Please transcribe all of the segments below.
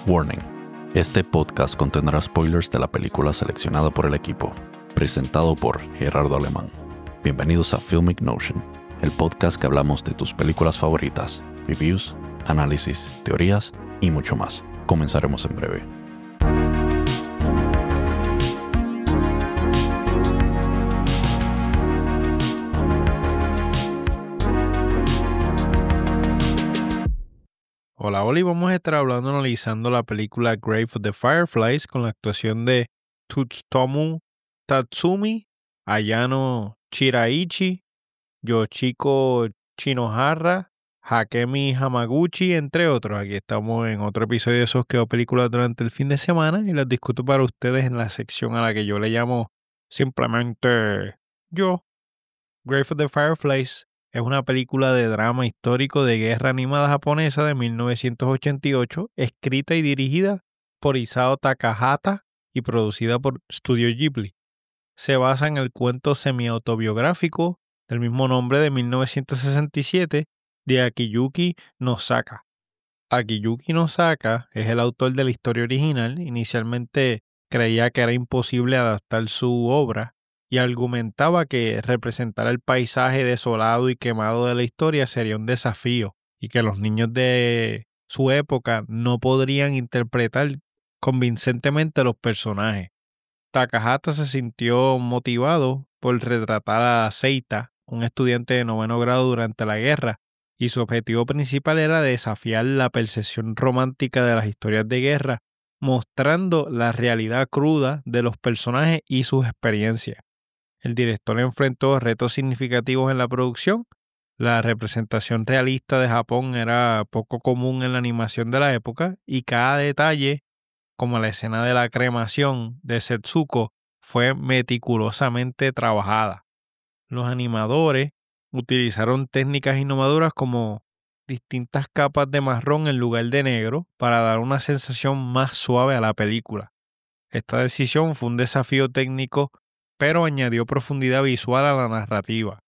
Warning. Este podcast contendrá spoilers de la película seleccionada por el equipo, presentado por Gerardo Alemán. Bienvenidos a Filmic Notion, el podcast que hablamos de tus películas favoritas, reviews, análisis, teorías y mucho más. Comenzaremos en breve. Hola, y vamos a estar analizando la película Grave of the Fireflies con la actuación de Tsutomu Tatsumi, Ayano Chiraichi, Yoshiko Shinohara, Hakemi Hamaguchi, entre otros. Aquí estamos en otro episodio de esos que veo películas durante el fin de semana y las discuto para ustedes en la sección a la que yo le llamo simplemente yo. Grave of the Fireflies es una película de drama histórico de guerra animada japonesa de 1988, escrita y dirigida por Isao Takahata y producida por Studio Ghibli. Se basa en el cuento semi-autobiográfico del mismo nombre de 1967 de Akiyuki Nosaka. Akiyuki Nosaka es el autor de la historia original. Inicialmente creía que era imposible adaptar su obra y argumentaba que representar el paisaje desolado y quemado de la historia sería un desafío y que los niños de su época no podrían interpretar convincentemente los personajes. Takahata se sintió motivado por retratar a Seita, un estudiante de 9º grado durante la guerra, y su objetivo principal era desafiar la percepción romántica de las historias de guerra, mostrando la realidad cruda de los personajes y sus experiencias. El director enfrentó retos significativos en la producción. La representación realista de Japón era poco común en la animación de la época y cada detalle, como la escena de la cremación de Setsuko, fue meticulosamente trabajada. Los animadores utilizaron técnicas innovadoras como distintas capas de marrón en lugar de negro para dar una sensación más suave a la película. Esta decisión fue un desafío técnico, pero añadió profundidad visual a la narrativa.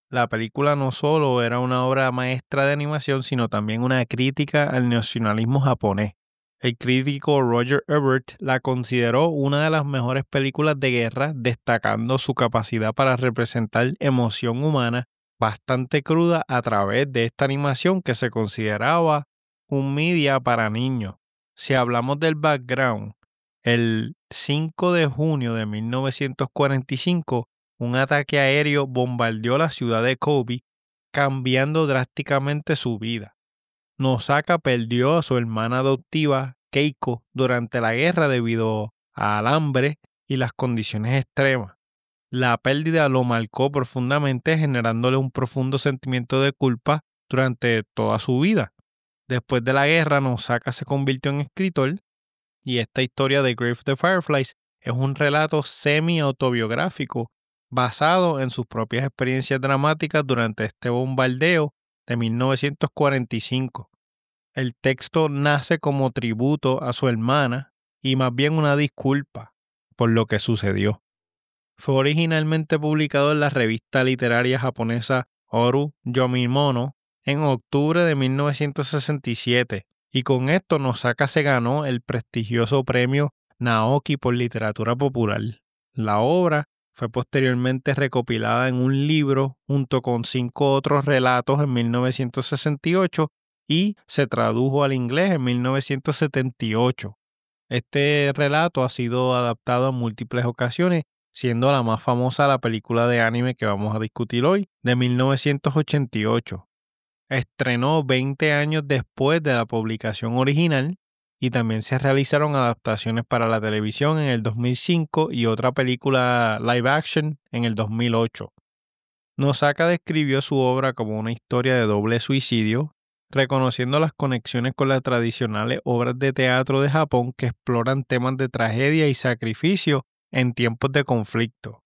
La película no solo era una obra maestra de animación, sino también una crítica al nacionalismo japonés. El crítico Roger Ebert la consideró una de las mejores películas de guerra, destacando su capacidad para representar emoción humana bastante cruda a través de esta animación que se consideraba un media para niños. Si hablamos del background, el 5 de junio de 1945, un ataque aéreo bombardeó la ciudad de Kobe, cambiando drásticamente su vida. Nosaka perdió a su hermana adoptiva, Keiko, durante la guerra debido al hambre y las condiciones extremas. La pérdida lo marcó profundamente, generándole un profundo sentimiento de culpa durante toda su vida. Después de la guerra, Nosaka se convirtió en escritor y esta historia de Grave of the Fireflies es un relato semi-autobiográfico basado en sus propias experiencias dramáticas durante este bombardeo de 1945. El texto nace como tributo a su hermana y más bien una disculpa por lo que sucedió. Fue originalmente publicado en la revista literaria japonesa Oru Yomimono en octubre de 1967 y con esto Nosaka se ganó el prestigioso premio Naoki por literatura popular. La obra fue posteriormente recopilada en un libro junto con 5 otros relatos en 1968 y se tradujo al inglés en 1978. Este relato ha sido adaptado en múltiples ocasiones, siendo la más famosa la película de anime que vamos a discutir hoy, de 1988. Estrenó 20 años después de la publicación original y también se realizaron adaptaciones para la televisión en el 2005 y otra película live action en el 2008. Nosaka describió su obra como una historia de doble suicidio, reconociendo las conexiones con las tradicionales obras de teatro de Japón que exploran temas de tragedia y sacrificio en tiempos de conflicto.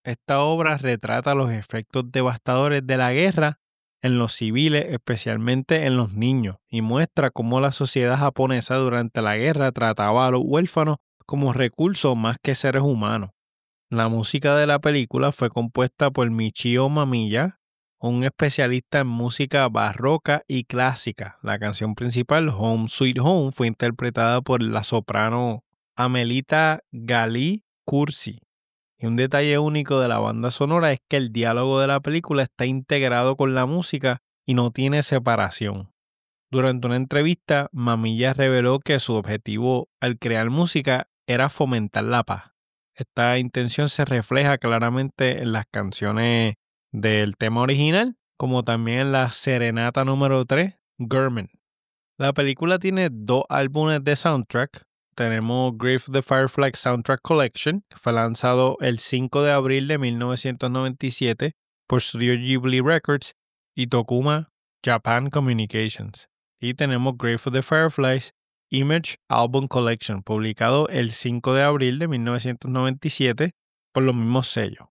Esta obra retrata los efectos devastadores de la guerra en los civiles, especialmente en los niños, y muestra cómo la sociedad japonesa durante la guerra trataba a los huérfanos como recursos más que seres humanos. La música de la película fue compuesta por Michio Mamiya, un especialista en música barroca y clásica. La canción principal, Home Sweet Home, fue interpretada por la soprano Amelita Gali Cursi. Y un detalle único de la banda sonora es que el diálogo de la película está integrado con la música y no tiene separación. Durante una entrevista, Mamilla reveló que su objetivo al crear música era fomentar la paz. Esta intención se refleja claramente en las canciones del tema original, como también en la serenata número 3, German. La película tiene 2 álbumes de soundtrack. Tenemos Grave of the Firefly Soundtrack Collection, que fue lanzado el 5 de abril de 1997 por Studio Ghibli Records y Tokuma Japan Communications. Y tenemos Grave of the Fireflies Image Album Collection, publicado el 5 de abril de 1997 por los mismos sellos.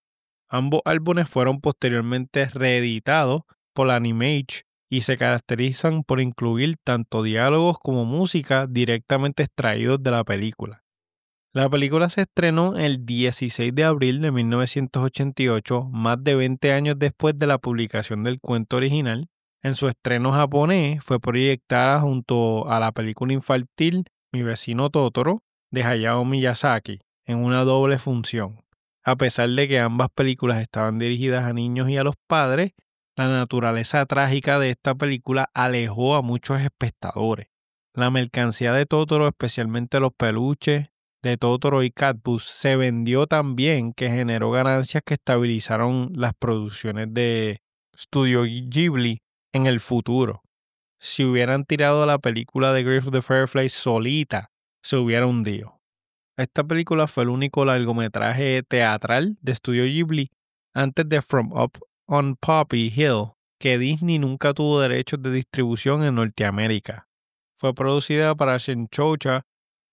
Ambos álbumes fueron posteriormente reeditados por Animage y se caracterizan por incluir tanto diálogos como música directamente extraídos de la película. La película se estrenó el 16 de abril de 1988, más de 20 años después de la publicación del cuento original. En su estreno japonés fue proyectada junto a la película infantil Mi vecino Totoro de Hayao Miyazaki en una doble función. A pesar de que ambas películas estaban dirigidas a niños y a los padres, la naturaleza trágica de esta película alejó a muchos espectadores. La mercancía de Totoro, especialmente los peluches de Totoro y Catbus, se vendió tan bien que generó ganancias que estabilizaron las producciones de Studio Ghibli en el futuro. Si hubieran tirado la película de Grave of the Firefly solita, se hubiera hundido. Esta película fue el único largometraje teatral de Studio Ghibli antes de From Up on Poppy Hill que Disney nunca tuvo derechos de distribución en Norteamérica. Fue producida para Shinchoucha,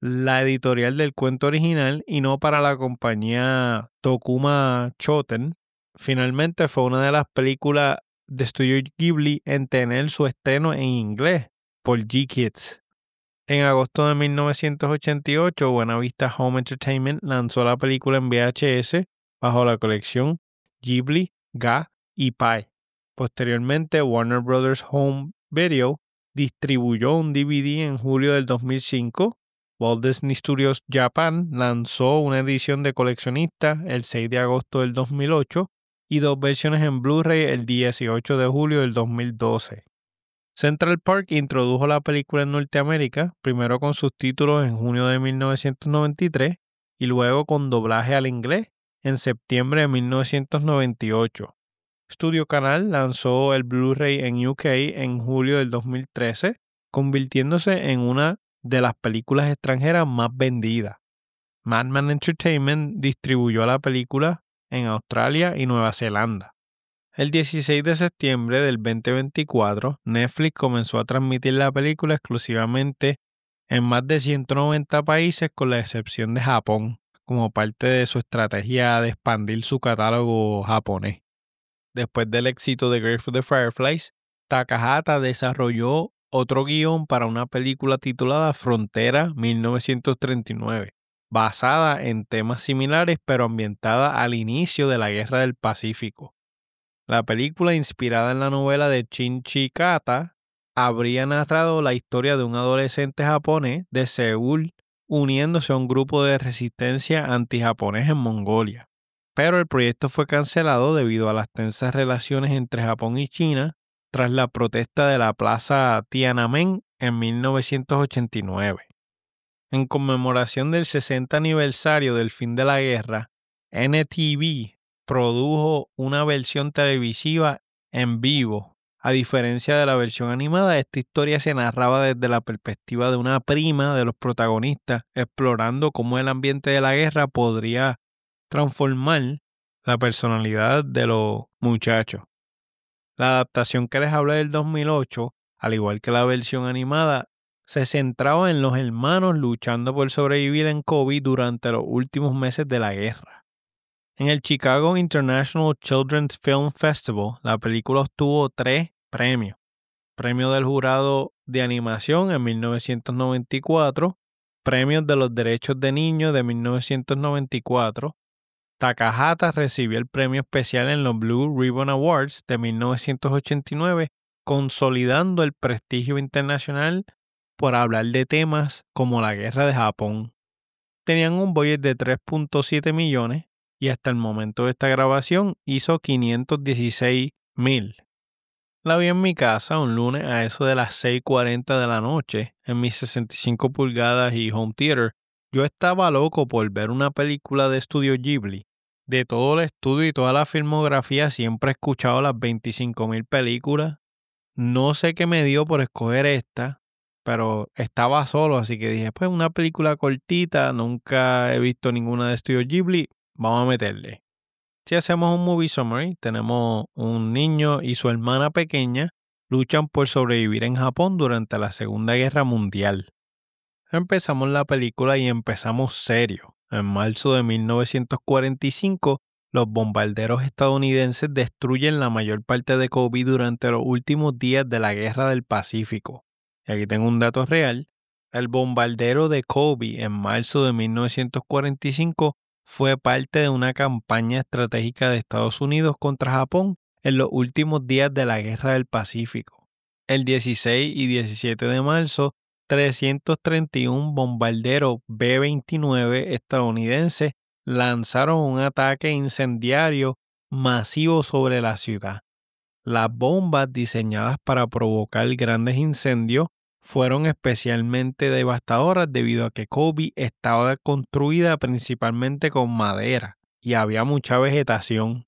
la editorial del cuento original, y no para la compañía Tokuma Shoten. Finalmente fue una de las películas de Studio Ghibli en tener su estreno en inglés por G-Kids. En agosto de 1988, Buena Vista Home Entertainment lanzó la película en VHS bajo la colección Ghibli, Ga y Pai. Posteriormente, Warner Bros. Home Video distribuyó un DVD en julio del 2005. Walt Disney Studios Japan lanzó una edición de coleccionista el 6 de agosto del 2008 y 2 versiones en Blu-ray el 18 de julio del 2012. Central Park introdujo la película en Norteamérica, primero con subtítulos en junio de 1993 y luego con doblaje al inglés en septiembre de 1998. Studio Canal lanzó el Blu-ray en UK en julio del 2013, convirtiéndose en una de las películas extranjeras más vendidas. Madman Entertainment distribuyó la película en Australia y Nueva Zelanda. El 16 de septiembre del 2024, Netflix comenzó a transmitir la película exclusivamente en más de 190 países con la excepción de Japón, como parte de su estrategia de expandir su catálogo japonés. Después del éxito de Grave of the Fireflies, Takahata desarrolló otro guión para una película titulada Frontera 1939, basada en temas similares pero ambientada al inicio de la Guerra del Pacífico. La película, inspirada en la novela de Shinichi Kata, habría narrado la historia de un adolescente japonés de Seúl uniéndose a un grupo de resistencia antijaponés en Mongolia. Pero el proyecto fue cancelado debido a las tensas relaciones entre Japón y China tras la protesta de la Plaza Tiananmen en 1989. En conmemoración del 60 aniversario del fin de la guerra, NTV produjo una versión televisiva en vivo. A diferencia de la versión animada, esta historia se narraba desde la perspectiva de una prima de los protagonistas, explorando cómo el ambiente de la guerra podría transformar la personalidad de los muchachos. La adaptación que les hablé del 2008, al igual que la versión animada, se centraba en los hermanos luchando por sobrevivir en Kobe durante los últimos meses de la guerra. En el Chicago International Children's Film Festival, la película obtuvo 3 premios. Premio del Jurado de Animación en 1994, Premios de los Derechos de Niños de 1994, Takahata recibió el premio especial en los Blue Ribbon Awards de 1989, consolidando el prestigio internacional por hablar de temas como la guerra de Japón. Tenían un budget de 3.7 millones y hasta el momento de esta grabación hizo 516,000. La vi en mi casa un lunes a eso de las 6:40 de la noche en mis 65 pulgadas y home theater. Yo estaba loco por ver una película de estudio Ghibli. De todo el estudio y toda la filmografía siempre he escuchado las 25,000 películas. No sé qué me dio por escoger esta, pero estaba solo, así que dije, pues una película cortita, nunca he visto ninguna de estudio Ghibli, vamos a meterle. Si hacemos un movie summary, tenemos un niño y su hermana pequeña luchan por sobrevivir en Japón durante la Segunda Guerra Mundial. Empezamos la película y empezamos serio. En marzo de 1945, los bombarderos estadounidenses destruyen la mayor parte de Kobe durante los últimos días de la Guerra del Pacífico. Y aquí tengo un dato real. El bombardero de Kobe en marzo de 1945 fue parte de una campaña estratégica de Estados Unidos contra Japón en los últimos días de la Guerra del Pacífico. El 16 y 17 de marzo, 331 bombarderos B-29 estadounidenses lanzaron un ataque incendiario masivo sobre la ciudad. Las bombas diseñadas para provocar grandes incendios fueron especialmente devastadoras debido a que Kobe estaba construida principalmente con madera y había mucha vegetación.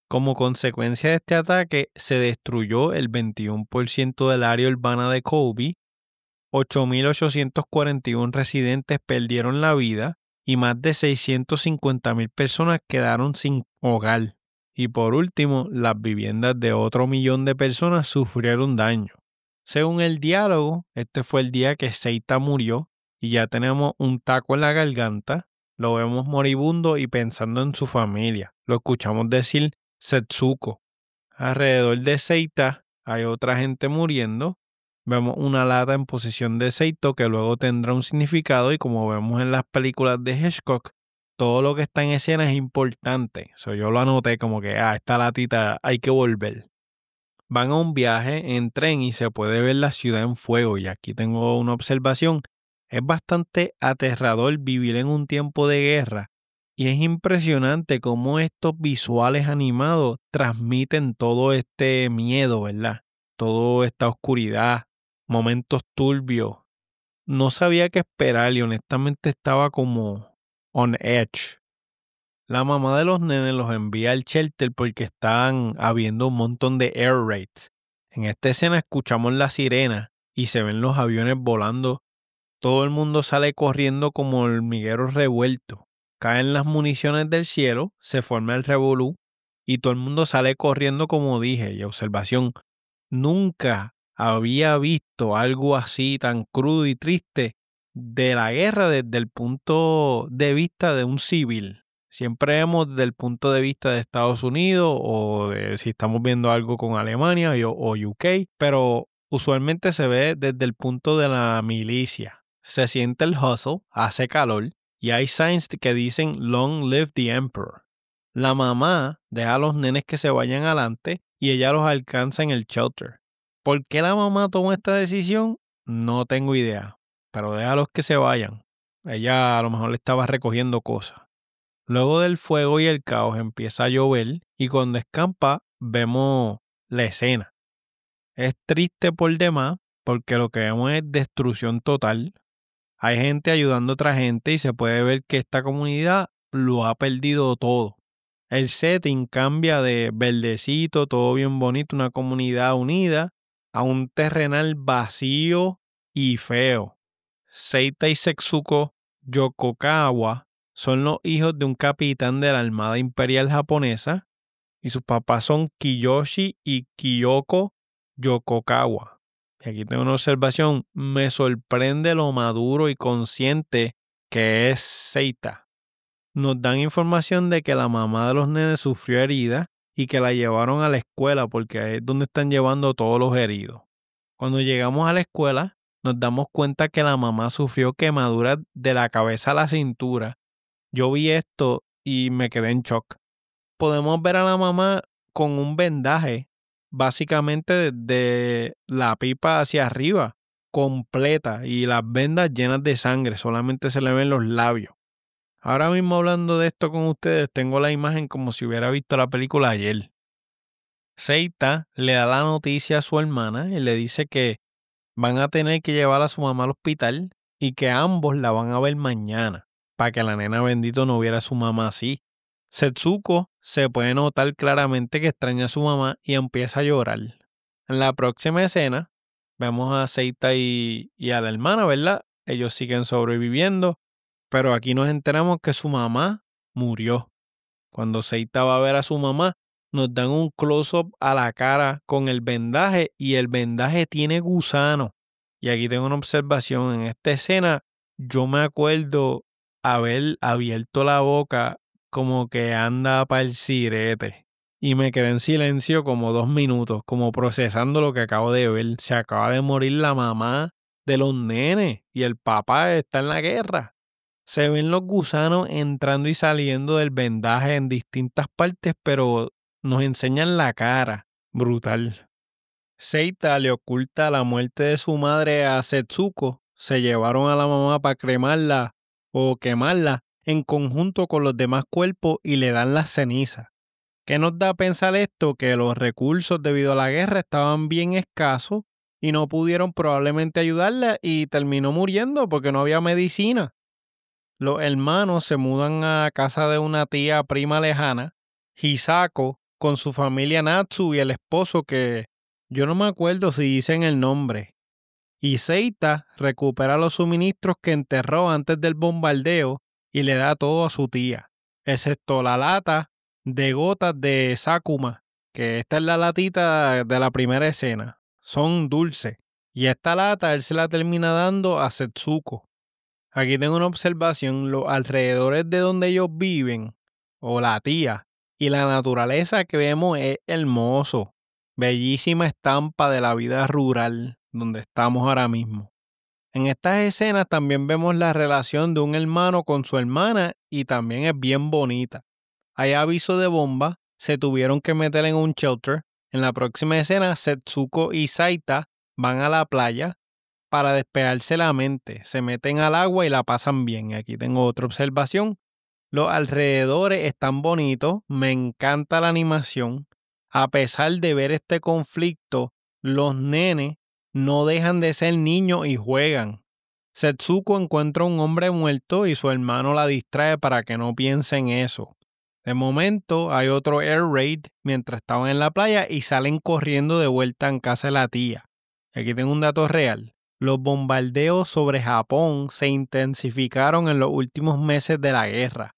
Como consecuencia de este ataque, se destruyó el 21% del área urbana de Kobe, 8.841 residentes perdieron la vida y más de 650,000 personas quedaron sin hogar. Y por último, las viviendas de otro 1,000,000 de personas sufrieron daño. Según el diálogo, este fue el día que Seita murió y ya tenemos un taco en la garganta. Lo vemos moribundo y pensando en su familia. Lo escuchamos decir Setsuko. Alrededor de Seita hay otra gente muriendo. Vemos una lata en posición de Seito que luego tendrá un significado y como vemos en las películas de Hitchcock, todo lo que está en escena es importante. Yo lo anoté como que, esta latita hay que volver. Van a un viaje en tren y se puede ver la ciudad en fuego. Y aquí tengo una observación. Es bastante aterrador vivir en un tiempo de guerra. Y es impresionante cómo estos visuales animados transmiten todo este miedo, ¿verdad? Toda esta oscuridad, momentos turbios. No sabía qué esperar y honestamente estaba como on edge. La mamá de los nenes los envía al shelter porque están habiendo un montón de air raids. En esta escena escuchamos la sirena y se ven los aviones volando. Todo el mundo sale corriendo como hormigueros revueltos. Caen las municiones del cielo, se forma el revolú y todo el mundo sale corriendo como dije. Y observación, nunca había visto algo así tan crudo y triste de la guerra desde el punto de vista de un civil. Siempre vemos desde el punto de vista de Estados Unidos o de si estamos viendo algo con Alemania o UK, pero usualmente se ve desde el punto de la milicia. Se siente el hustle, hace calor y hay signs que dicen Long live the Emperor. La mamá deja a los nenes que se vayan adelante y ella los alcanza en el shelter. ¿Por qué la mamá tomó esta decisión? No tengo idea, pero déjalos que se vayan. Ella a lo mejor le estaba recogiendo cosas. Luego del fuego y el caos empieza a llover y cuando escampa vemos la escena. Es triste por demás porque lo que vemos es destrucción total. Hay gente ayudando a otra gente y se puede ver que esta comunidad lo ha perdido todo. El setting cambia de verdecito, todo bien bonito, una comunidad unida, a un terrenal vacío y feo. Seita y Setsuko Yokokawa son los hijos de un capitán de la Armada Imperial Japonesa y sus papás son Kiyoshi y Kyoko Yokokawa. Y aquí tengo una observación. Me sorprende lo maduro y consciente que es Seita. Nos dan información de que la mamá de los nenes sufrió heridas y que la llevaron a la escuela porque es donde están llevando todos los heridos. Cuando llegamos a la escuela, nos damos cuenta que la mamá sufrió quemaduras de la cabeza a la cintura. Yo vi esto y me quedé en shock. Podemos ver a la mamá con un vendaje, básicamente desde la pipa hacia arriba, completa, y las vendas llenas de sangre, solamente se le ven los labios. Ahora mismo hablando de esto con ustedes, tengo la imagen como si hubiera visto la película ayer. Seita le da la noticia a su hermana y le dice que van a tener que llevar a su mamá al hospital y que ambos la van a ver mañana, para que la nena bendito no viera a su mamá así. Setsuko se puede notar claramente que extraña a su mamá y empieza a llorar. En la próxima escena, vemos a Seita y a la hermana, ¿verdad? Ellos siguen sobreviviendo, pero aquí nos enteramos que su mamá murió. Cuando Seita va a ver a su mamá, nos dan un close-up a la cara con el vendaje y el vendaje tiene gusano. Y aquí tengo una observación. En esta escena, yo me acuerdo haber abierto la boca como que anda para el sirete. Y me quedé en silencio como 2 minutos, como procesando lo que acabo de ver. Se acaba de morir la mamá de los nenes y el papá está en la guerra. Se ven los gusanos entrando y saliendo del vendaje en distintas partes, pero nos enseñan la cara. Brutal. Seita le oculta la muerte de su madre a Setsuko. Se llevaron a la mamá para cremarla o quemarla en conjunto con los demás cuerpos y le dan las cenizas. ¿Qué nos da a pensar esto? Que los recursos debido a la guerra estaban bien escasos y no pudieron probablemente ayudarla y terminó muriendo porque no había medicina. Los hermanos se mudan a casa de una tía prima lejana, Hisako, con su familia Natsu y el esposo que yo no me acuerdo si dicen el nombre. Y Seita recupera los suministros que enterró antes del bombardeo y le da todo a su tía, excepto la lata de gotas de Sakuma, que esta es la latita de la primera escena. Son dulces. Y esta lata él se la termina dando a Setsuko. Aquí tengo una observación, los alrededores de donde ellos viven, o la tía, y la naturaleza que vemos es hermoso, bellísima estampa de la vida rural donde estamos ahora mismo. En estas escenas también vemos la relación de un hermano con su hermana y también es bien bonita. Hay aviso de bomba, se tuvieron que meter en un shelter. En la próxima escena, Setsuko y Saita van a la playa para despejarse la mente, se meten al agua y la pasan bien. Aquí tengo otra observación. Los alrededores están bonitos, me encanta la animación. A pesar de ver este conflicto, los nenes no dejan de ser niños y juegan. Setsuko encuentra un hombre muerto y su hermano la distrae para que no piense en eso. De momento hay otro air raid mientras estaban en la playa y salen corriendo de vuelta en casa de la tía. Aquí tengo un dato real. Los bombardeos sobre Japón se intensificaron en los últimos meses de la guerra.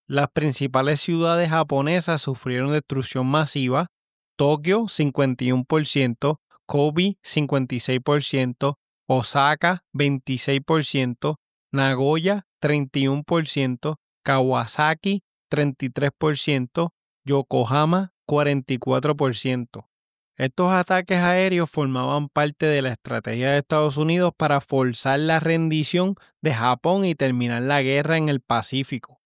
Las principales ciudades japonesas sufrieron destrucción masiva: Tokio 51%, Kobe 56%, Osaka 26%, Nagoya 31%, Kawasaki 33%, Yokohama 44%. Estos ataques aéreos formaban parte de la estrategia de Estados Unidos para forzar la rendición de Japón y terminar la guerra en el Pacífico.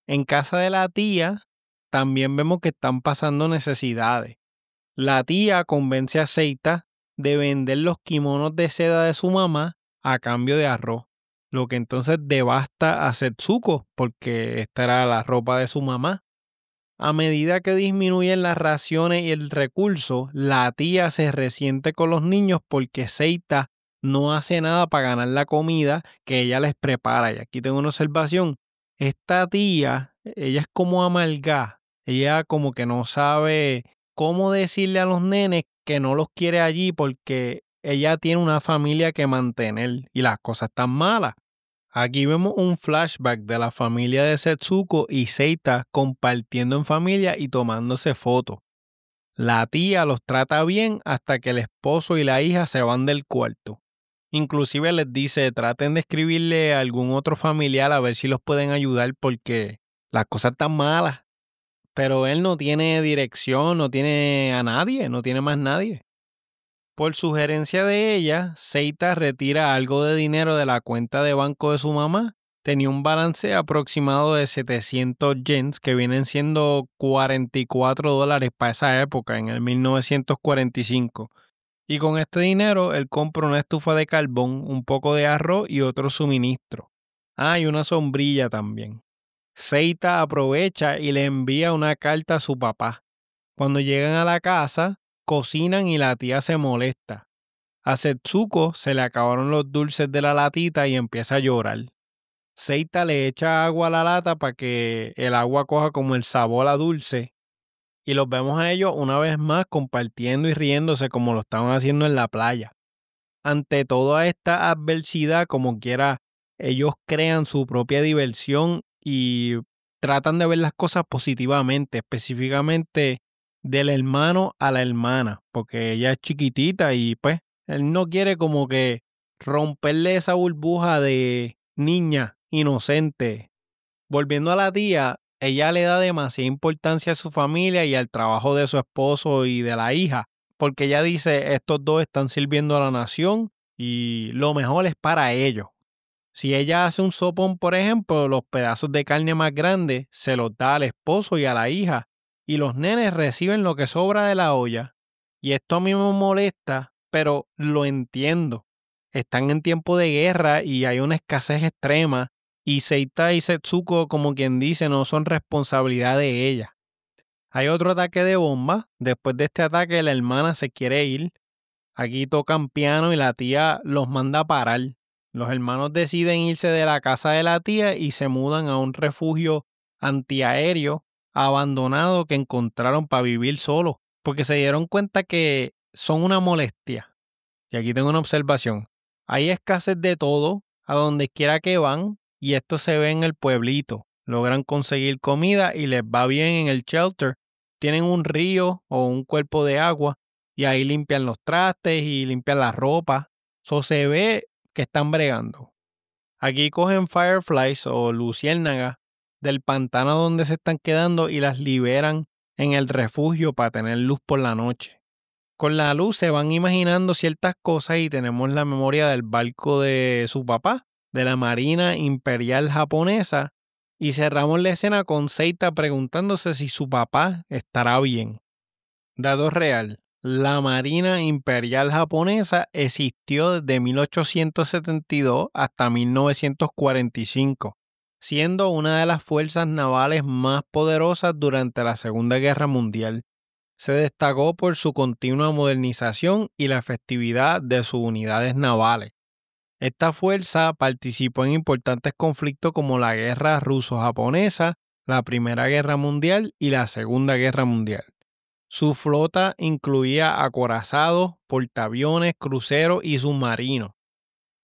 En casa de la tía también vemos que están pasando necesidades. La tía convence a Seita de vender los kimonos de seda de su mamá a cambio de arroz, lo que entonces devasta a Setsuko porque esta era la ropa de su mamá. A medida que disminuyen las raciones y el recurso, la tía se resiente con los niños porque Seita no hace nada para ganar la comida que ella les prepara. Y aquí tengo una observación. Esta tía, ella es como amargada. Ella como que no sabe cómo decirle a los nenes que no los quiere allí porque ella tiene una familia que mantener y las cosas están malas. Aquí vemos un flashback de la familia de Setsuko y Seita compartiendo en familia y tomándose fotos. La tía los trata bien hasta que el esposo y la hija se van del cuarto. Inclusive les dice, traten de escribirle a algún otro familiar a ver si los pueden ayudar porque las cosas están malas. Pero él no tiene dirección, no tiene a nadie, no tiene más nadie. Por sugerencia de ella, Seita retira algo de dinero de la cuenta de banco de su mamá tenía un balance aproximado de 700 yens, que vienen siendo $44 para esa época, en el 1945. Y con este dinero, él compra una estufa de carbón, un poco de arroz y otro suministro. Y una sombrilla también. Seita aprovecha y le envía una carta a su papá. Cuando llegan a la casa, cocinan y la tía se molesta. A Setsuko se le acabaron los dulces de la latita y empieza a llorar. Seita le echa agua a la lata para que el agua coja como el sabor a dulce. Y los vemos a ellos una vez más compartiendo y riéndose como lo estaban haciendo en la playa. Ante toda esta adversidad, como quiera, ellos crean su propia diversión y tratan de ver las cosas positivamente, específicamente del hermano a la hermana, porque ella es chiquitita y pues él no quiere como que romperle esa burbuja de niña inocente. Volviendo a la tía, ella le da demasiada importancia a su familia y al trabajo de su esposo y de la hija, porque ella dice, estos dos están sirviendo a la nación y lo mejor es para ellos. Si ella hace un sopón, por ejemplo, los pedazos de carne más grandes se los da al esposo y a la hija, y los nenes reciben lo que sobra de la olla. Y esto a mí me molesta, pero lo entiendo. Están en tiempo de guerra y hay una escasez extrema, y Seita y Setsuko, como quien dice, no son responsabilidad de ella. Hay otro ataque de bomba. Después de este ataque, la hermana se quiere ir. Aquí tocan piano y la tía los manda a parar. Los hermanos deciden irse de la casa de la tía y se mudan a un refugio antiaéreo abandonado que encontraron para vivir solos, porque se dieron cuenta que son una molestia. Y aquí tengo una observación. Hay escasez de todo a donde quiera que van y esto se ve en el pueblito. Logran conseguir comida y les va bien en el shelter. Tienen un río o un cuerpo de agua y ahí limpian los trastes y limpian la ropa. Eso se ve que están bregando. Aquí cogen fireflies o luciérnagas del pantano donde se están quedando y las liberan en el refugio para tener luz por la noche. Con la luz se van imaginando ciertas cosas y tenemos la memoria del barco de su papá, de la Marina Imperial Japonesa, y cerramos la escena con Seita preguntándose si su papá estará bien. Dato real, la Marina Imperial Japonesa existió desde 1872 hasta 1945, siendo una de las fuerzas navales más poderosas durante la Segunda Guerra Mundial. Se destacó por su continua modernización y la efectividad de sus unidades navales. Esta fuerza participó en importantes conflictos como la Guerra Ruso-Japonesa, la Primera Guerra Mundial y la Segunda Guerra Mundial. Su flota incluía acorazados, portaaviones, cruceros y submarinos.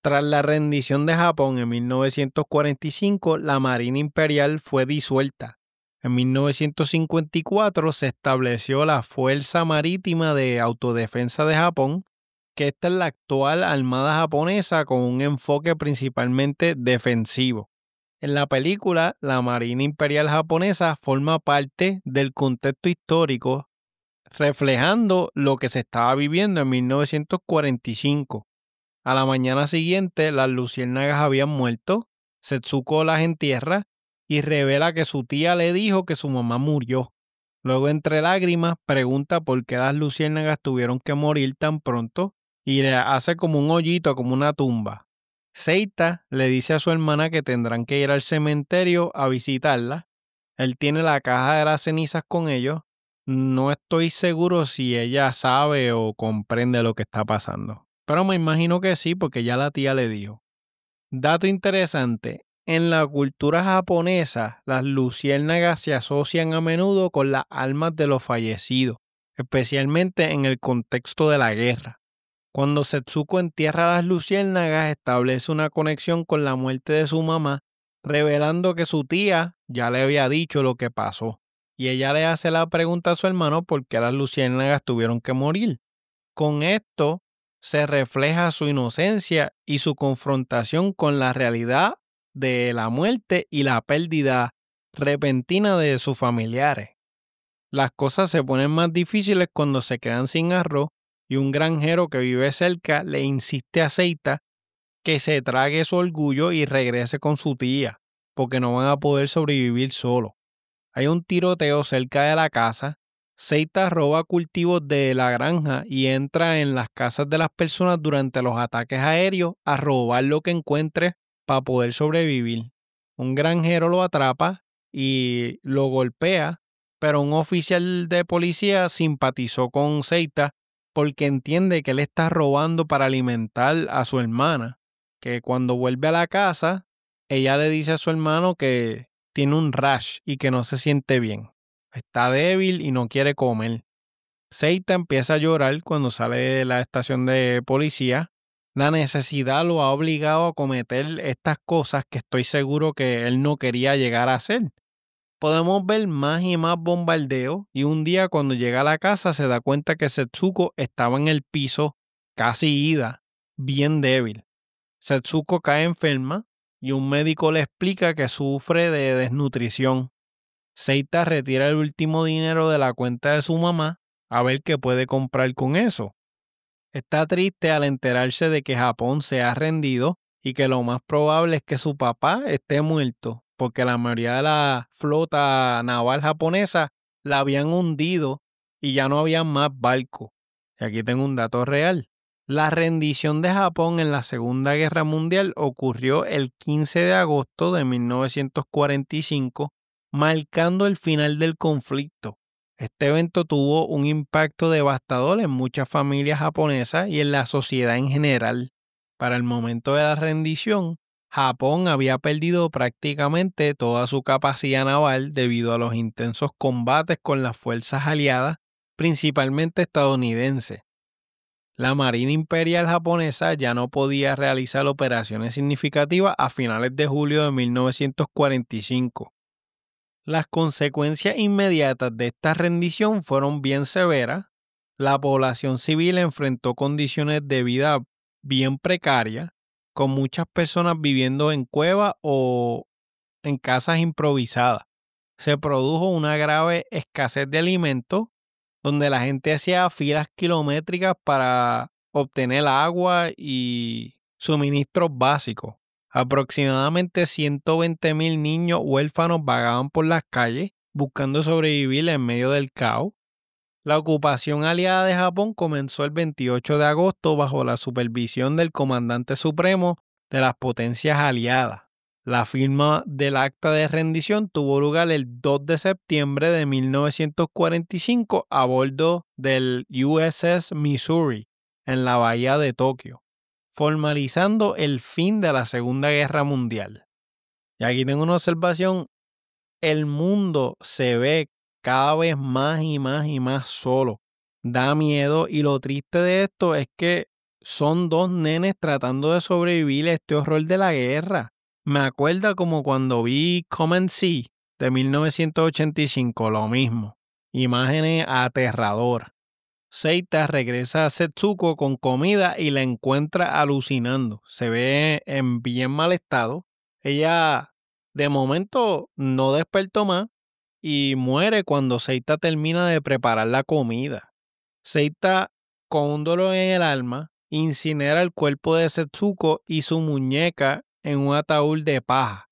Tras la rendición de Japón en 1945, la Marina Imperial fue disuelta. En 1954 se estableció la Fuerza Marítima de Autodefensa de Japón, que esta es la actual Armada japonesa con un enfoque principalmente defensivo. En la película, la Marina Imperial japonesa forma parte del contexto histórico, reflejando lo que se estaba viviendo en 1945. A la mañana siguiente, las luciérnagas habían muerto. Setsuko las entierra y revela que su tía le dijo que su mamá murió. Luego, entre lágrimas, pregunta por qué las luciérnagas tuvieron que morir tan pronto y le hace como un hoyito, como una tumba. Seita le dice a su hermana que tendrán que ir al cementerio a visitarla. Él tiene la caja de las cenizas con ellos. No estoy seguro si ella sabe o comprende lo que está pasando, pero me imagino que sí, porque ya la tía le dijo. Dato interesante, en la cultura japonesa, las luciérnagas se asocian a menudo con las almas de los fallecidos, especialmente en el contexto de la guerra. Cuando Setsuko entierra a las luciérnagas, establece una conexión con la muerte de su mamá, revelando que su tía ya le había dicho lo que pasó. Y ella le hace la pregunta a su hermano por qué las luciérnagas tuvieron que morir. Con esto se refleja su inocencia y su confrontación con la realidad de la muerte y la pérdida repentina de sus familiares. Las cosas se ponen más difíciles cuando se quedan sin arroz y un granjero que vive cerca le insiste a Seita que se trague su orgullo y regrese con su tía, porque no van a poder sobrevivir solos. Hay un tiroteo cerca de la casa. Seita roba cultivos de la granja y entra en las casas de las personas durante los ataques aéreos a robar lo que encuentre para poder sobrevivir. Un granjero lo atrapa y lo golpea, pero un oficial de policía simpatizó con Seita porque entiende que él está robando para alimentar a su hermana, que cuando vuelve a la casa, ella le dice a su hermano que tiene un rash y que no se siente bien. Está débil y no quiere comer. Seita empieza a llorar cuando sale de la estación de policía. La necesidad lo ha obligado a cometer estas cosas que estoy seguro que él no quería llegar a hacer. Podemos ver más y más bombardeo y un día cuando llega a la casa se da cuenta que Setsuko estaba en el piso, casi ida, bien débil. Setsuko cae enferma y un médico le explica que sufre de desnutrición. Seita retira el último dinero de la cuenta de su mamá a ver qué puede comprar con eso. Está triste al enterarse de que Japón se ha rendido y que lo más probable es que su papá esté muerto, porque la mayoría de la flota naval japonesa la habían hundido y ya no había más barcos. Y aquí tengo un dato real. La rendición de Japón en la Segunda Guerra Mundial ocurrió el 15 de agosto de 1945, marcando el final del conflicto. Este evento tuvo un impacto devastador en muchas familias japonesas y en la sociedad en general. Para el momento de la rendición, Japón había perdido prácticamente toda su capacidad naval debido a los intensos combates con las fuerzas aliadas, principalmente estadounidenses. La Marina Imperial japonesa ya no podía realizar operaciones significativas a finales de julio de 1945. Las consecuencias inmediatas de esta rendición fueron bien severas. La población civil enfrentó condiciones de vida bien precarias, con muchas personas viviendo en cuevas o en casas improvisadas. Se produjo una grave escasez de alimentos, donde la gente hacía filas kilométricas para obtener agua y suministros básicos. Aproximadamente 120,000 niños huérfanos vagaban por las calles buscando sobrevivir en medio del caos. La ocupación aliada de Japón comenzó el 28 de agosto bajo la supervisión del comandante supremo de las potencias aliadas. La firma del acta de rendición tuvo lugar el 2 de septiembre de 1945 a bordo del USS Missouri en la bahía de Tokio, formalizando el fin de la Segunda Guerra Mundial. Y aquí tengo una observación: el mundo se ve cada vez más y más y más solo. Da miedo y lo triste de esto es que son dos nenes tratando de sobrevivir a este horror de la guerra. Me acuerda como cuando vi Come and See de 1985, lo mismo. Imágenes aterradoras. Seita regresa a Setsuko con comida y la encuentra alucinando. Se ve en bien mal estado. Ella de momento no despertó más y muere cuando Seita termina de preparar la comida. Seita, con un dolor en el alma, incinera el cuerpo de Setsuko y su muñeca en un ataúd de paja.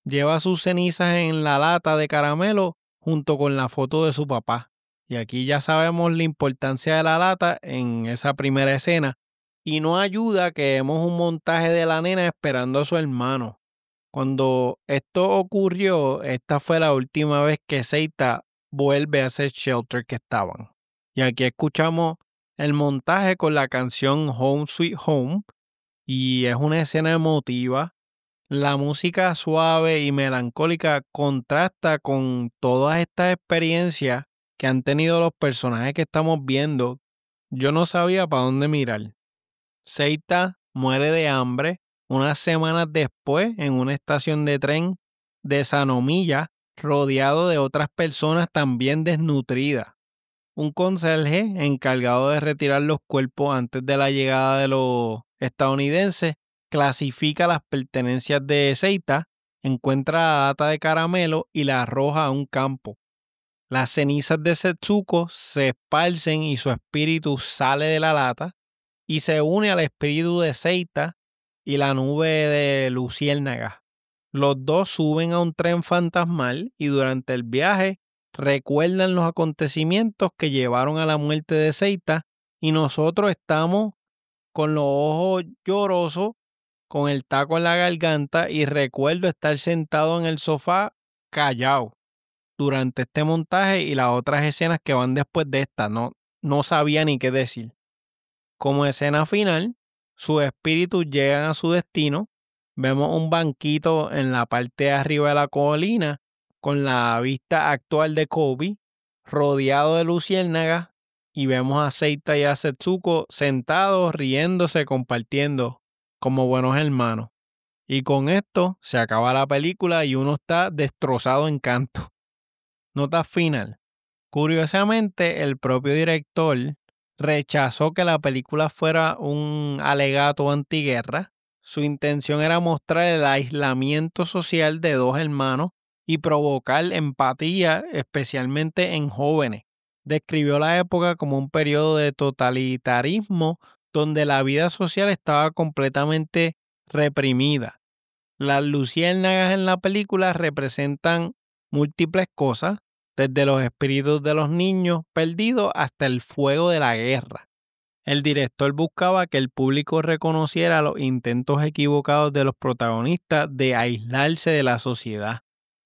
Lleva sus cenizas en la lata de caramelo junto con la foto de su papá. Y aquí ya sabemos la importancia de la lata en esa primera escena. Y no ayuda que vemos un montaje de la nena esperando a su hermano. Cuando esto ocurrió, esta fue la última vez que Seita vuelve a ese shelter que estaban. Y aquí escuchamos el montaje con la canción Home Sweet Home. Y es una escena emotiva. La música suave y melancólica contrasta con todas estas experiencias que han tenido los personajes que estamos viendo. Yo no sabía para dónde mirar. Seita muere de hambre unas semanas después en una estación de tren de Sanomiya, rodeado de otras personas también desnutridas. Un conserje encargado de retirar los cuerpos antes de la llegada de los estadounidenses clasifica las pertenencias de Seita, encuentra la lata de caramelo y la arroja a un campo. Las cenizas de Setsuko se esparcen y su espíritu sale de la lata y se une al espíritu de Seita y la nube de luciérnagas. Los dos suben a un tren fantasmal y durante el viaje recuerdan los acontecimientos que llevaron a la muerte de Seita y nosotros estamos con los ojos llorosos, con el taco en la garganta y recuerdo estar sentado en el sofá callado durante este montaje y las otras escenas que van después de esta. No sabía ni qué decir. Como escena final, sus espíritus llegan a su destino. Vemos un banquito en la parte de arriba de la colina con la vista actual de Kobe, rodeado de luciérnagas, y vemos a Seita y a Setsuko sentados, riéndose, compartiendo como buenos hermanos. Y con esto se acaba la película y uno está destrozado en canto. Nota final. Curiosamente, el propio director rechazó que la película fuera un alegato antiguerra. Su intención era mostrar el aislamiento social de dos hermanos y provocar empatía, especialmente en jóvenes. Describió la época como un periodo de totalitarismo donde la vida social estaba completamente reprimida. Las luciérnagas en la película representan múltiples cosas, desde los espíritus de los niños perdidos hasta el fuego de la guerra. El director buscaba que el público reconociera los intentos equivocados de los protagonistas de aislarse de la sociedad.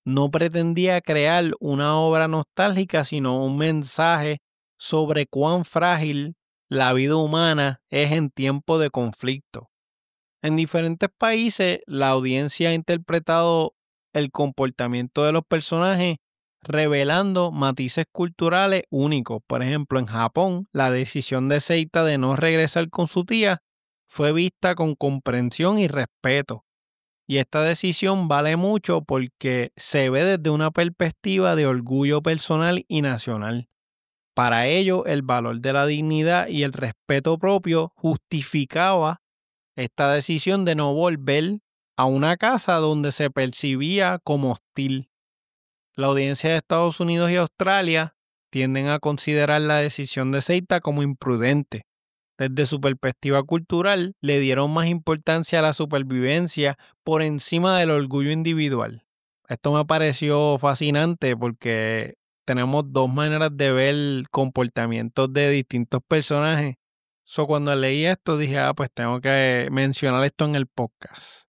No pretendía crear una obra nostálgica, sino un mensaje sobre cuán frágil la vida humana es en tiempos de conflicto. En diferentes países, la audiencia ha interpretado el comportamiento de los personajes revelando matices culturales únicos. Por ejemplo, en Japón, la decisión de Seita de no regresar con su tía fue vista con comprensión y respeto. Y esta decisión vale mucho porque se ve desde una perspectiva de orgullo personal y nacional. Para ello, el valor de la dignidad y el respeto propio justificaba esta decisión de no volver a una casa donde se percibía como hostil. La audiencia de Estados Unidos y Australia tienden a considerar la decisión de Seita como imprudente. Desde su perspectiva cultural, le dieron más importancia a la supervivencia por encima del orgullo individual. Esto me pareció fascinante porque tenemos dos maneras de ver comportamientos de distintos personajes. Cuando leí esto dije, pues tengo que mencionar esto en el podcast.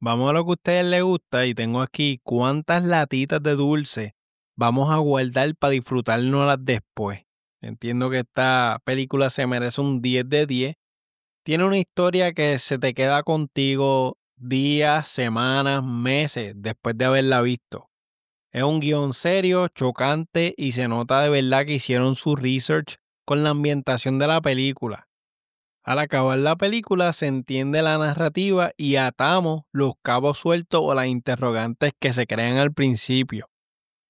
Vamos a lo que a ustedes les gusta y tengo aquí cuántas latitas de dulce vamos a guardar para disfrutárnoslas después. Entiendo que esta película se merece un 10 de 10. Tiene una historia que se te queda contigo días, semanas, meses después de haberla visto. Es un guión serio, chocante y se nota de verdad que hicieron su research con la ambientación de la película. Al acabar la película se entiende la narrativa y atamos los cabos sueltos o las interrogantes que se crean al principio.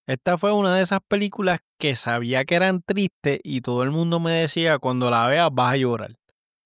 Esta fue una de esas películas que sabía que eran tristes y todo el mundo me decía cuando la veas vas a llorar.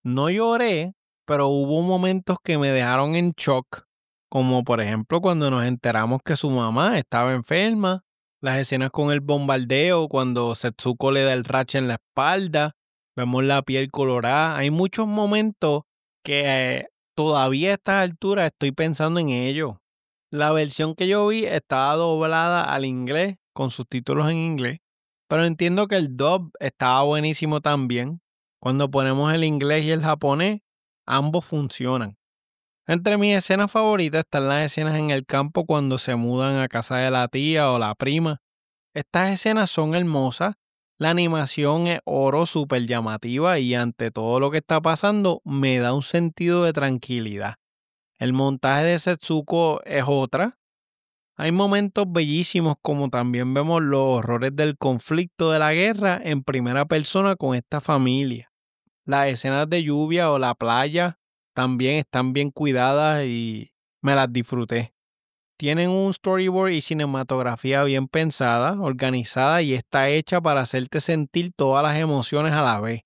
No lloré, pero hubo momentos que me dejaron en shock, como por ejemplo cuando nos enteramos que su mamá estaba enferma, las escenas con el bombardeo cuando Setsuko le da el rache en la espalda, vemos la piel colorada. Hay muchos momentos que todavía a estas alturas estoy pensando en ello. La versión que yo vi estaba doblada al inglés, con subtítulos en inglés, pero entiendo que el dub estaba buenísimo también. Cuando ponemos el inglés y el japonés, ambos funcionan. Entre mis escenas favoritas están las escenas en el campo cuando se mudan a casa de la tía o la prima. Estas escenas son hermosas, la animación es oro súper llamativa y ante todo lo que está pasando me da un sentido de tranquilidad. El montaje de Setsuko es otra. Hay momentos bellísimos como también vemos los horrores del conflicto de la guerra en primera persona con esta familia. Las escenas de lluvia o la playa también están bien cuidadas y me las disfruté. Tienen un storyboard y cinematografía bien pensada, organizada y está hecha para hacerte sentir todas las emociones a la vez.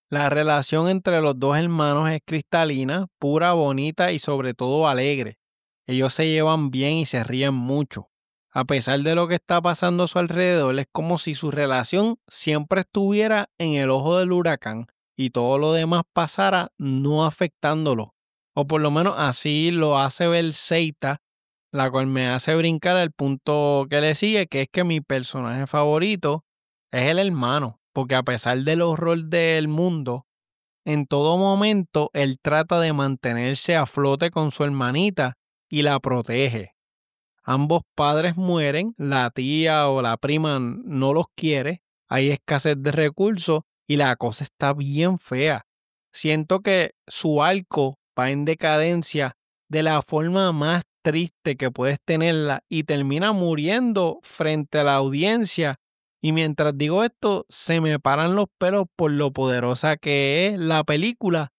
La relación entre los dos hermanos es cristalina, pura, bonita y sobre todo alegre. Ellos se llevan bien y se ríen mucho. A pesar de lo que está pasando a su alrededor, es como si su relación siempre estuviera en el ojo del huracán y todo lo demás pasara no afectándolo. O por lo menos así lo hace ver Seita, la cual me hace brincar al punto que le sigue, que es que mi personaje favorito es el hermano, porque a pesar del horror del mundo, en todo momento él trata de mantenerse a flote con su hermanita y la protege. Ambos padres mueren, la tía o la prima no los quiere, hay escasez de recursos y la cosa está bien fea. Siento que su arco va en decadencia de la forma más triste que puedes tenerla y termina muriendo frente a la audiencia. Y mientras digo esto, se me paran los pelos por lo poderosa que es la película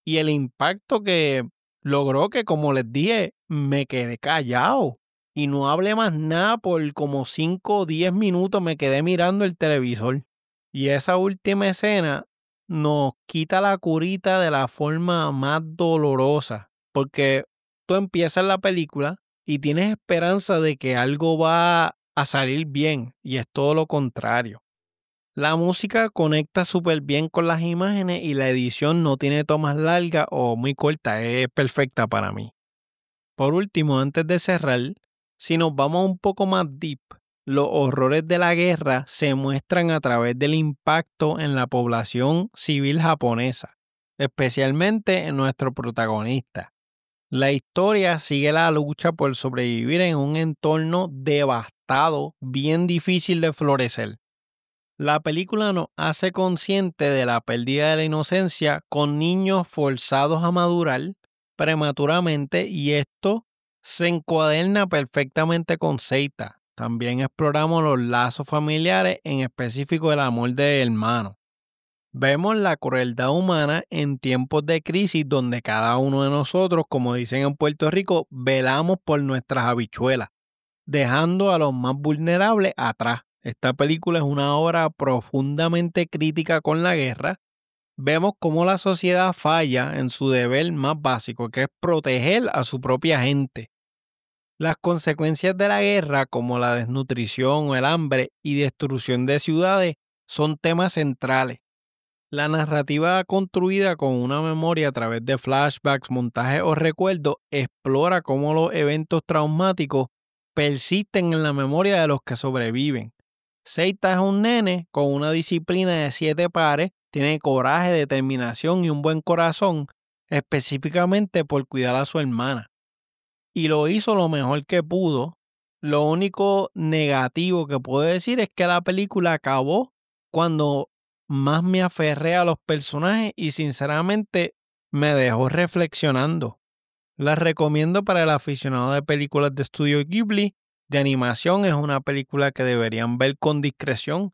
y el impacto que logró, que como les dije, me quedé callado y no hablé más nada por como 5 o 10 minutos, me quedé mirando el televisor. Y esa última escena nos quita la curita de la forma más dolorosa, porque tú empiezas la película y tienes esperanza de que algo va a salir bien, y es todo lo contrario. La música conecta súper bien con las imágenes y la edición no tiene tomas largas o muy cortas, es perfecta para mí. Por último, antes de cerrar, si nos vamos un poco más deep, los horrores de la guerra se muestran a través del impacto en la población civil japonesa, especialmente en nuestro protagonista. La historia sigue la lucha por sobrevivir en un entorno devastado, bien difícil de florecer. La película nos hace consciente de la pérdida de la inocencia con niños forzados a madurar prematuramente, y esto se encuaderna perfectamente con Seita. También exploramos los lazos familiares, en específico el amor de hermano. Vemos la crueldad humana en tiempos de crisis donde cada uno de nosotros, como dicen en Puerto Rico, velamos por nuestras habichuelas, dejando a los más vulnerables atrás. Esta película es una obra profundamente crítica con la guerra. Vemos cómo la sociedad falla en su deber más básico, que es proteger a su propia gente. Las consecuencias de la guerra, como la desnutrición o el hambre y destrucción de ciudades, son temas centrales. La narrativa construida con una memoria a través de flashbacks, montajes o recuerdos explora cómo los eventos traumáticos persisten en la memoria de los que sobreviven. Seita es un nene con una disciplina de 7 pares, tiene coraje, determinación y un buen corazón, específicamente por cuidar a su hermana. Y lo hizo lo mejor que pudo. Lo único negativo que puedo decir es que la película acabó cuando más me aferré a los personajes y sinceramente me dejó reflexionando. La recomiendo para el aficionado de películas de estudio Ghibli. De animación, es una película que deberían ver con discreción.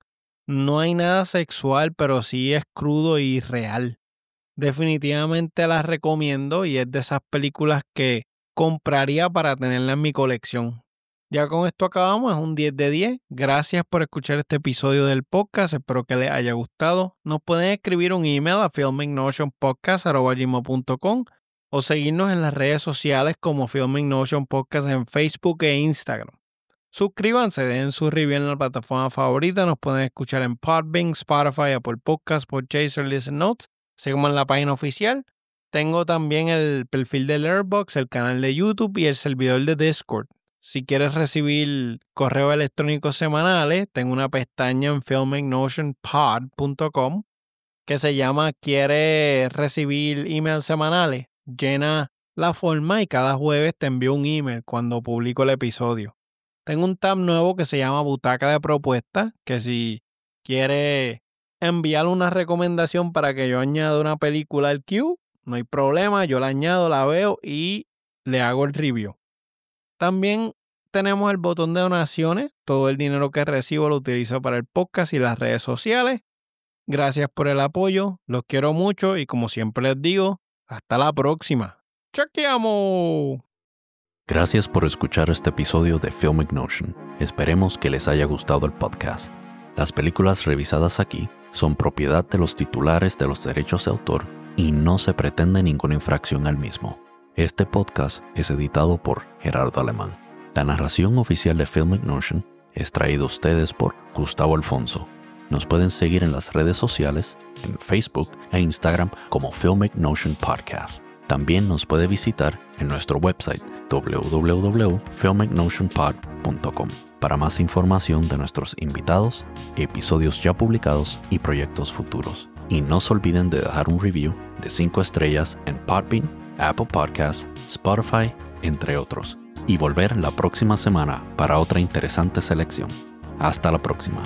No hay nada sexual, pero sí es crudo y real. Definitivamente la recomiendo y es de esas películas que compraría para tenerla en mi colección. Ya con esto acabamos, es un 10 de 10. Gracias por escuchar este episodio del podcast, espero que les haya gustado. Nos pueden escribir un email a filmicnotionpodcast@gmail.com o seguirnos en las redes sociales como Filmic Notion Podcast en Facebook e Instagram. Suscríbanse, den su review en la plataforma favorita, nos pueden escuchar en Podbean, Spotify, Apple Podcasts, Podchaser, Listen Notes, síganme en la página oficial. Tengo también el perfil de Letterboxd, el canal de YouTube y el servidor de Discord. Si quieres recibir correos electrónicos semanales, tengo una pestaña en filmicnotionpod.com que se llama ¿Quieres recibir emails semanales? Llena la forma y cada jueves te envío un email cuando publico el episodio. Tengo un tab nuevo que se llama Butaca de Propuestas, que si quieres enviar una recomendación para que yo añada una película al queue, no hay problema, yo la añado, la veo y le hago el review. También tenemos el botón de donaciones. Todo el dinero que recibo lo utilizo para el podcast y las redes sociales. Gracias por el apoyo, los quiero mucho y como siempre les digo, hasta la próxima. ¡Chequeamos! Gracias por escuchar este episodio de Filmic Notion. Esperemos que les haya gustado el podcast. Las películas revisadas aquí son propiedad de los titulares de los derechos de autor y no se pretende ninguna infracción al mismo. Este podcast es editado por Gerardo Alemán. La narración oficial de Filmic Notion es traída a ustedes por Gustavo Alfonso. Nos pueden seguir en las redes sociales, en Facebook e Instagram como Filmic Notion Podcast. También nos puede visitar en nuestro website www.filmicnotionpod.com para más información de nuestros invitados, episodios ya publicados y proyectos futuros. Y no se olviden de dejar un review de 5 estrellas en Podbean, Apple Podcasts, Spotify, entre otros. Y volver la próxima semana para otra interesante selección. Hasta la próxima.